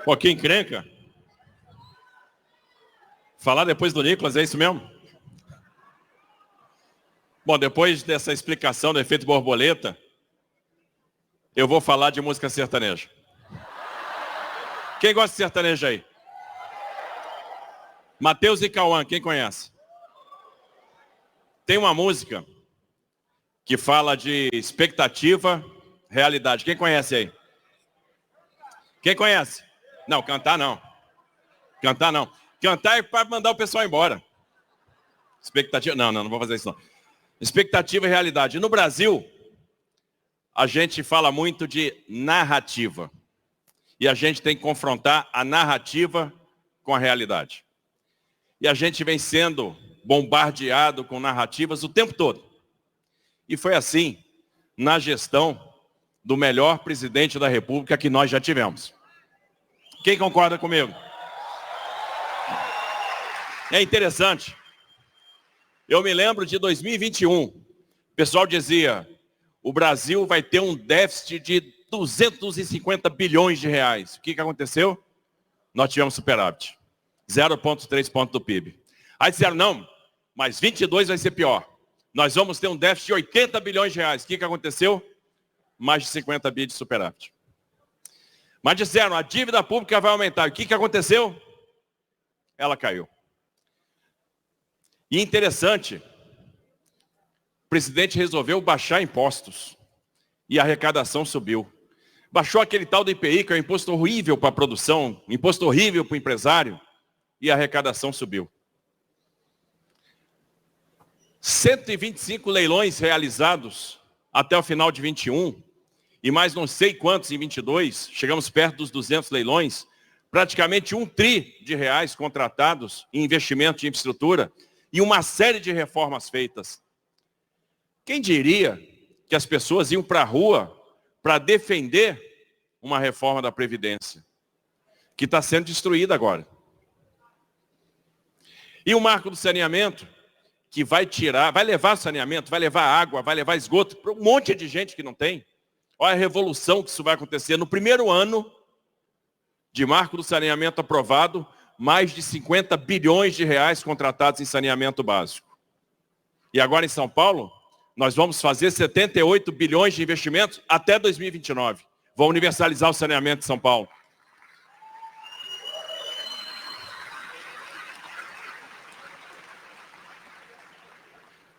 Pô, que encrenca. Falar depois do Nicolas, é isso mesmo? Bom, depois dessa explicação do efeito borboleta, eu vou falar de música sertaneja. Quem gosta de sertanejo aí? Matheus e Cauã, quem conhece? Tem uma música que fala de expectativa, realidade. Quem conhece aí? Quem conhece? Não, cantar não. Cantar não. Cantar é para mandar o pessoal embora. Expectativa, não vou fazer isso não. Expectativa e realidade. No Brasil, a gente fala muito de narrativa. E a gente tem que confrontar a narrativa com a realidade. E a gente vem sendo bombardeado com narrativas o tempo todo. E foi assim na gestão do melhor presidente da República que nós já tivemos. Quem concorda comigo? É interessante. Eu me lembro de 2021. O pessoal dizia, o Brasil vai ter um déficit de 250 bilhões de reais. O que aconteceu? Nós tivemos superávit. 0,3 ponto do PIB. Aí disseram, não, mas 22 vai ser pior. Nós vamos ter um déficit de 80 bilhões de reais. O que aconteceu? Mais de 50 bi de superávit. Mas disseram, a dívida pública vai aumentar. O que aconteceu? Ela caiu. E interessante, o presidente resolveu baixar impostos. E a arrecadação subiu. Baixou aquele tal do IPI, que é um imposto horrível para a produção, um imposto horrível para o empresário. E a arrecadação subiu. 125 leilões realizados até o final de 21, e mais não sei quantos em 22, chegamos perto dos 200 leilões, praticamente 1 tri de reais contratados em investimento de infraestrutura e uma série de reformas feitas. Quem diria que as pessoas iam para a rua para defender uma reforma da Previdência, que está sendo destruída agora? E o marco do saneamento, que vai levar saneamento, vai levar água, vai levar esgoto para um monte de gente que não tem. Olha a revolução que isso vai acontecer. No primeiro ano de marco do saneamento aprovado, mais de 50 bilhões de reais contratados em saneamento básico. E agora em São Paulo, nós vamos fazer 78 bilhões de investimentos até 2029. Vão universalizar o saneamento de São Paulo.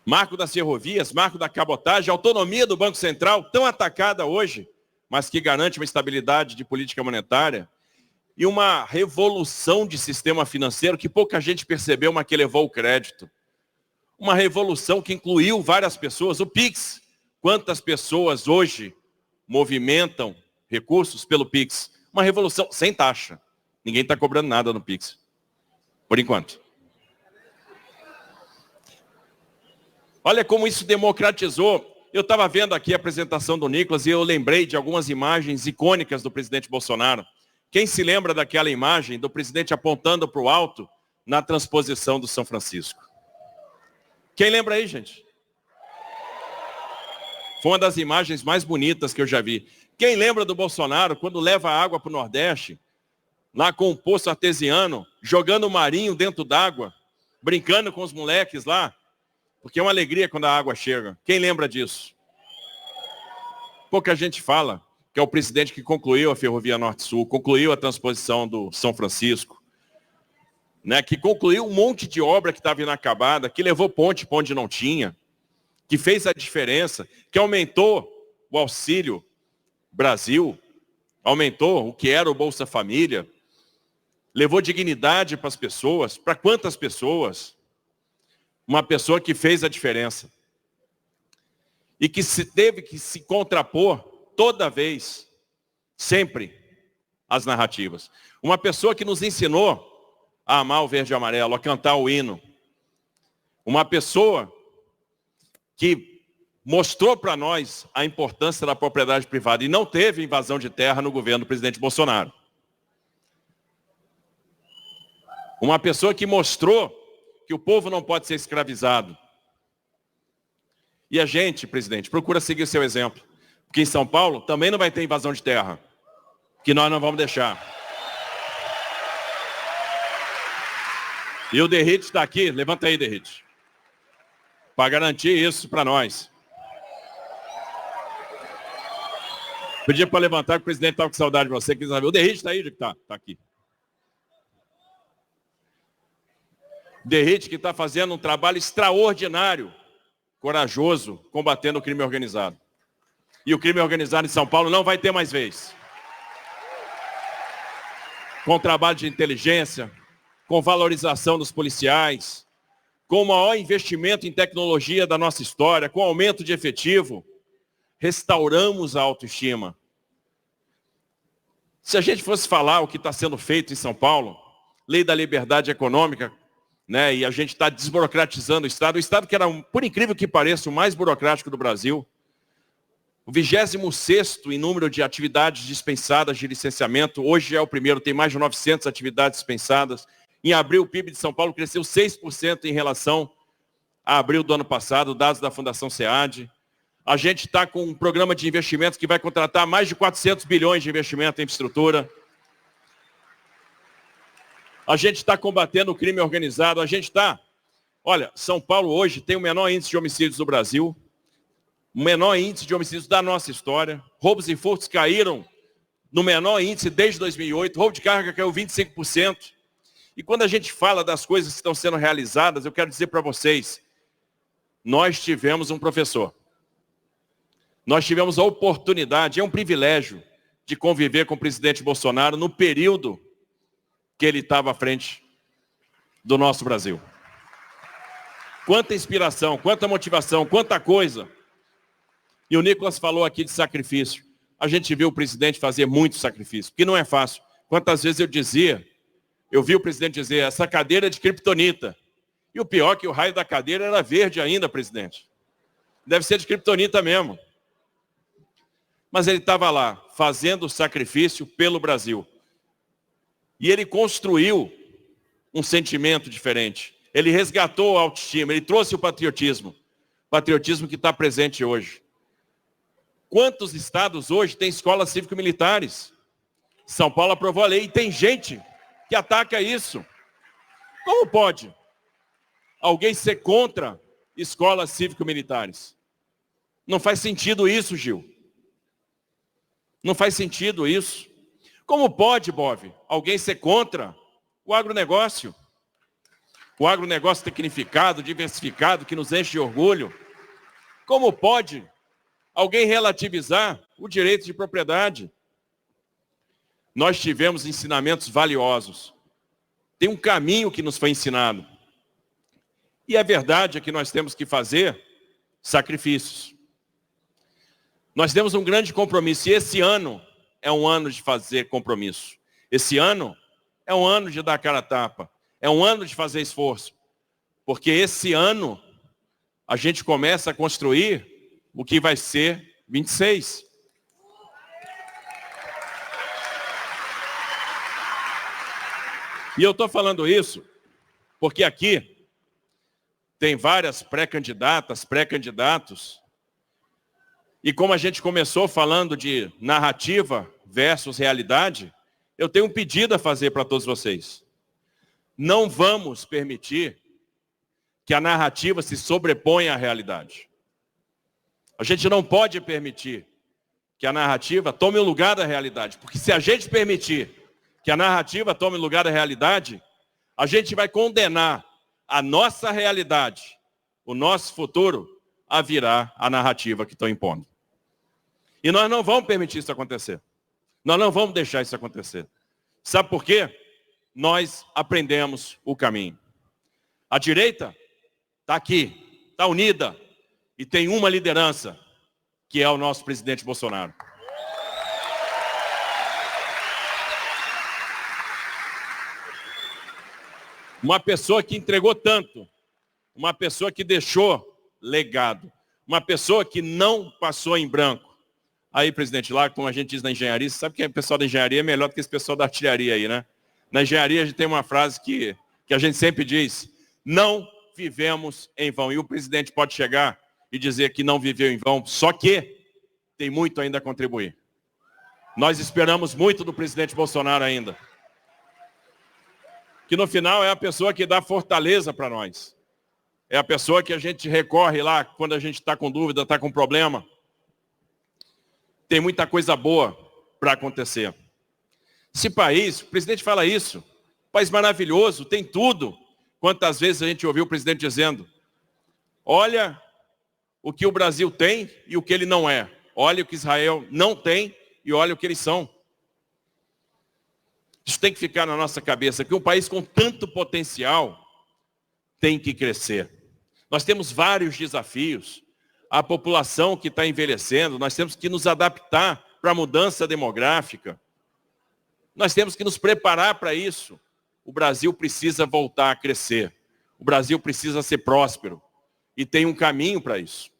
Marco das ferrovias, marco da cabotagem, autonomia do Banco Central, tão atacada hoje, mas que garante uma estabilidade de política monetária, e uma revolução de sistema financeiro que pouca gente percebeu, mas que levou o crédito. Uma revolução que incluiu várias pessoas. O Pix, quantas pessoas hoje movimentam recursos pelo Pix? Uma revolução sem taxa. Ninguém está cobrando nada no Pix, por enquanto. Olha como isso democratizou. Eu estava vendo aqui a apresentação do Nicolas e eu lembrei de algumas imagens icônicas do presidente Bolsonaro. Quem se lembra daquela imagem do presidente apontando para o alto na transposição do São Francisco? Quem lembra aí, gente? Foi uma das imagens mais bonitas que eu já vi. Quem lembra do Bolsonaro quando leva água para o Nordeste, lá com um poço artesiano, jogando o marinho dentro d'água, brincando com os moleques lá? Porque é uma alegria quando a água chega. Quem lembra disso? Pouca gente fala que é o presidente que concluiu a Ferrovia Norte-Sul, concluiu a transposição do São Francisco, né, que concluiu um monte de obra que estava inacabada, que levou ponte para onde não tinha, que fez a diferença, que aumentou o Auxílio Brasil, aumentou o que era o Bolsa Família, levou dignidade para as pessoas. Para quantas pessoas? Uma pessoa que fez a diferença. E que teve que se contrapor toda vez, sempre, às narrativas. Uma pessoa que nos ensinou a amar o verde e amarelo, a cantar o hino. Uma pessoa que mostrou para nós a importância da propriedade privada e não teve invasão de terra no governo do presidente Bolsonaro. Uma pessoa que mostrou que o povo não pode ser escravizado. E a gente, presidente, procura seguir o seu exemplo. Porque em São Paulo também não vai ter invasão de terra. Que nós não vamos deixar. E o Derrite está aqui, levanta aí, Derrite, para garantir isso para nós. Pedi para levantar, que o presidente estava com saudade de você, quis saber. O Derrite está aí, está aqui. Derrite que está fazendo um trabalho extraordinário, corajoso, combatendo o crime organizado. E o crime organizado em São Paulo não vai ter mais vez. Com trabalho de inteligência, com valorização dos policiais, com o maior investimento em tecnologia da nossa história, com aumento de efetivo, restauramos a autoestima. Se a gente fosse falar o que está sendo feito em São Paulo, lei da liberdade econômica, né, e a gente está desburocratizando o Estado que era, por incrível que pareça, o mais burocrático do Brasil, o 26º em número de atividades dispensadas de licenciamento, hoje é o primeiro, tem mais de 900 atividades dispensadas. Em abril, o PIB de São Paulo cresceu 6% em relação a abril do ano passado, dados da Fundação SEAD. A gente está com um programa de investimentos que vai contratar mais de 400 bilhões de investimento em infraestrutura. A gente está combatendo o crime organizado, a gente está... Olha, São Paulo hoje tem o menor índice de homicídios do Brasil, o menor índice de homicídios da nossa história. Roubos e furtos caíram no menor índice desde 2008, roubo de carga caiu 25%. E quando a gente fala das coisas que estão sendo realizadas, eu quero dizer para vocês, nós tivemos um professor. Nós tivemos a oportunidade, é um privilégio, de conviver com o presidente Bolsonaro no período que ele estava à frente do nosso Brasil. Quanta inspiração, quanta motivação, quanta coisa. E o Nicolas falou aqui de sacrifício. A gente viu o presidente fazer muito sacrifício, porque não é fácil. Quantas vezes eu vi o presidente dizer, essa cadeira é de criptonita. E o pior é que o raio da cadeira era verde ainda, presidente. Deve ser de criptonita mesmo. Mas ele estava lá, fazendo o sacrifício pelo Brasil. E ele construiu um sentimento diferente. Ele resgatou a autoestima, ele trouxe o patriotismo que está presente hoje. Quantos estados hoje têm escolas cívico-militares? São Paulo aprovou a lei e tem gente que ataca isso. Como pode alguém ser contra escolas cívico-militares? Não faz sentido isso, Gil. Não faz sentido isso. Como pode, Bove, alguém ser contra o agronegócio? O agronegócio tecnificado, diversificado, que nos enche de orgulho. Como pode alguém relativizar o direito de propriedade? Nós tivemos ensinamentos valiosos. Tem um caminho que nos foi ensinado. E a verdade é que nós temos que fazer sacrifícios. Nós temos um grande compromisso. E esse ano é um ano de fazer compromisso. Esse ano é um ano de dar a cara a tapa. É um ano de fazer esforço. Porque esse ano a gente começa a construir o que vai ser 26. E eu estou falando isso porque aqui tem várias pré-candidatas, pré-candidatos. E como a gente começou falando de narrativa versus realidade, eu tenho um pedido a fazer para todos vocês. Não vamos permitir que a narrativa se sobreponha à realidade. A gente não pode permitir que a narrativa tome o lugar da realidade. Porque se a gente permitir que a narrativa tome o lugar da realidade, a gente vai condenar a nossa realidade, o nosso futuro, a virar a narrativa que estão impondo. E nós não vamos permitir isso acontecer. Nós não vamos deixar isso acontecer. Sabe por quê? Nós aprendemos o caminho. A direita está aqui, está unida e tem uma liderança, que é o nosso presidente Bolsonaro. Uma pessoa que entregou tanto, uma pessoa que deixou legado, uma pessoa que não passou em branco. Aí, presidente, lá, como a gente diz na engenharia, você sabe que o pessoal da engenharia é melhor do que esse pessoal da artilharia aí, né? Na engenharia a gente tem uma frase que a gente sempre diz, não vivemos em vão. E o presidente pode chegar e dizer que não viveu em vão, só que tem muito ainda a contribuir. Nós esperamos muito do presidente Bolsonaro ainda. que no final é a pessoa que dá fortaleza para nós. É a pessoa que a gente recorre lá quando a gente está com dúvida, está com problema. Tem muita coisa boa para acontecer. Esse país, o presidente fala isso, país maravilhoso, tem tudo. Quantas vezes a gente ouviu o presidente dizendo, olha o que o Brasil tem e o que ele não é. Olha o que Israel não tem e olha o que eles são. Isso tem que ficar na nossa cabeça, que um país com tanto potencial tem que crescer. Nós temos vários desafios. A população que está envelhecendo, nós temos que nos adaptar para a mudança demográfica. Nós temos que nos preparar para isso. O Brasil precisa voltar a crescer. O Brasil precisa ser próspero. E tem um caminho para isso.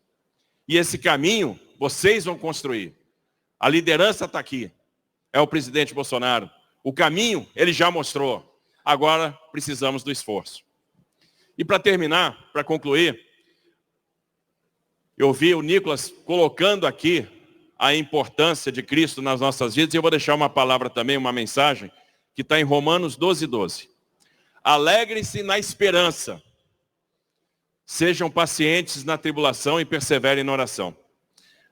E esse caminho, vocês vão construir. A liderança está aqui. É o presidente Bolsonaro. O caminho, ele já mostrou. Agora, precisamos do esforço. E para terminar, para concluir, eu vi o Nicolas colocando aqui a importância de Cristo nas nossas vidas, e eu vou deixar uma palavra também, uma mensagem, que está em Romanos 12:12. Alegrem-se na esperança, sejam pacientes na tribulação e perseverem na oração.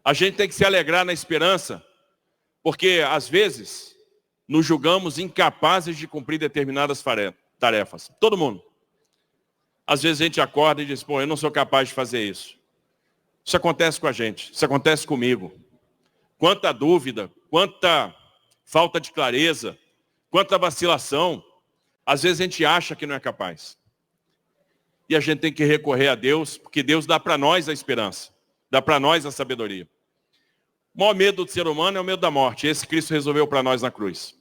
A gente tem que se alegrar na esperança, porque às vezes nos julgamos incapazes de cumprir determinadas tarefas. Todo mundo. Às vezes a gente acorda e diz, pô, eu não sou capaz de fazer isso. Isso acontece com a gente, isso acontece comigo. Quanta dúvida, quanta falta de clareza, quanta vacilação. Às vezes a gente acha que não é capaz. E a gente tem que recorrer a Deus, porque Deus dá para nós a esperança, dá para nós a sabedoria. O maior medo do ser humano é o medo da morte. Esse Cristo resolveu para nós na cruz.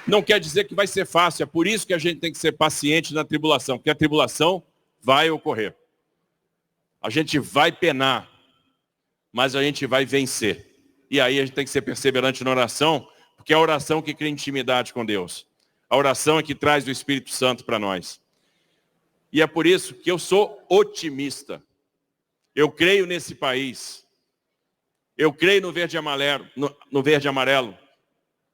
Não quer dizer que vai ser fácil, é por isso que a gente tem que ser paciente na tribulação, porque a tribulação vai ocorrer. A gente vai penar, mas a gente vai vencer. E aí a gente tem que ser perseverante na oração, porque é a oração que cria intimidade com Deus. A oração é que traz o Espírito Santo para nós. E é por isso que eu sou otimista. Eu creio nesse país. Eu creio no verde e amarelo. No verde e amarelo.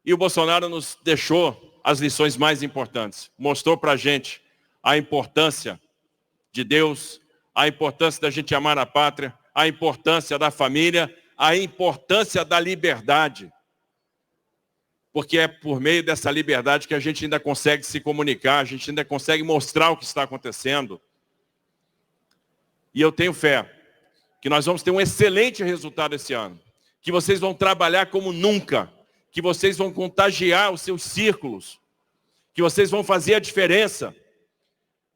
E o Bolsonaro nos deixou as lições mais importantes. Mostrou para a gente a importância de Deus, a importância da gente amar a pátria, a importância da família, a importância da liberdade. Porque é por meio dessa liberdade que a gente ainda consegue se comunicar, a gente ainda consegue mostrar o que está acontecendo. E eu tenho fé que nós vamos ter um excelente resultado esse ano. Que vocês vão trabalhar como nunca. Que vocês vão contagiar os seus círculos, que vocês vão fazer a diferença,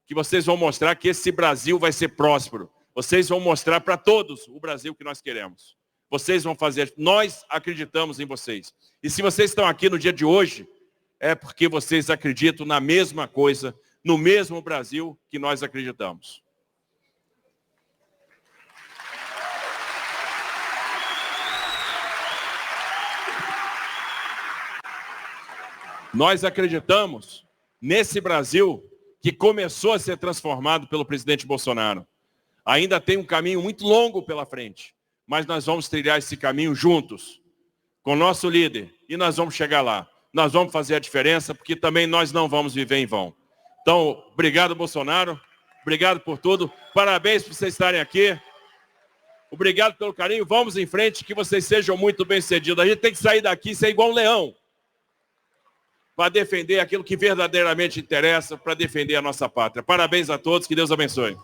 que vocês vão mostrar que esse Brasil vai ser próspero. Vocês vão mostrar para todos o Brasil que nós queremos. Vocês vão fazer, nós acreditamos em vocês. E se vocês estão aqui no dia de hoje, é porque vocês acreditam na mesma coisa, no mesmo Brasil que nós acreditamos. Nós acreditamos nesse Brasil que começou a ser transformado pelo presidente Bolsonaro. Ainda tem um caminho muito longo pela frente, mas nós vamos trilhar esse caminho juntos, com o nosso líder, e nós vamos chegar lá. Nós vamos fazer a diferença, porque também nós não vamos viver em vão. Então, obrigado, Bolsonaro. Obrigado por tudo. Parabéns por vocês estarem aqui. Obrigado pelo carinho. Vamos em frente, que vocês sejam muito bem-sucedidos. A gente tem que sair daqui e ser igual um leão, para defender aquilo que verdadeiramente interessa, para defender a nossa pátria. Parabéns a todos, que Deus abençoe.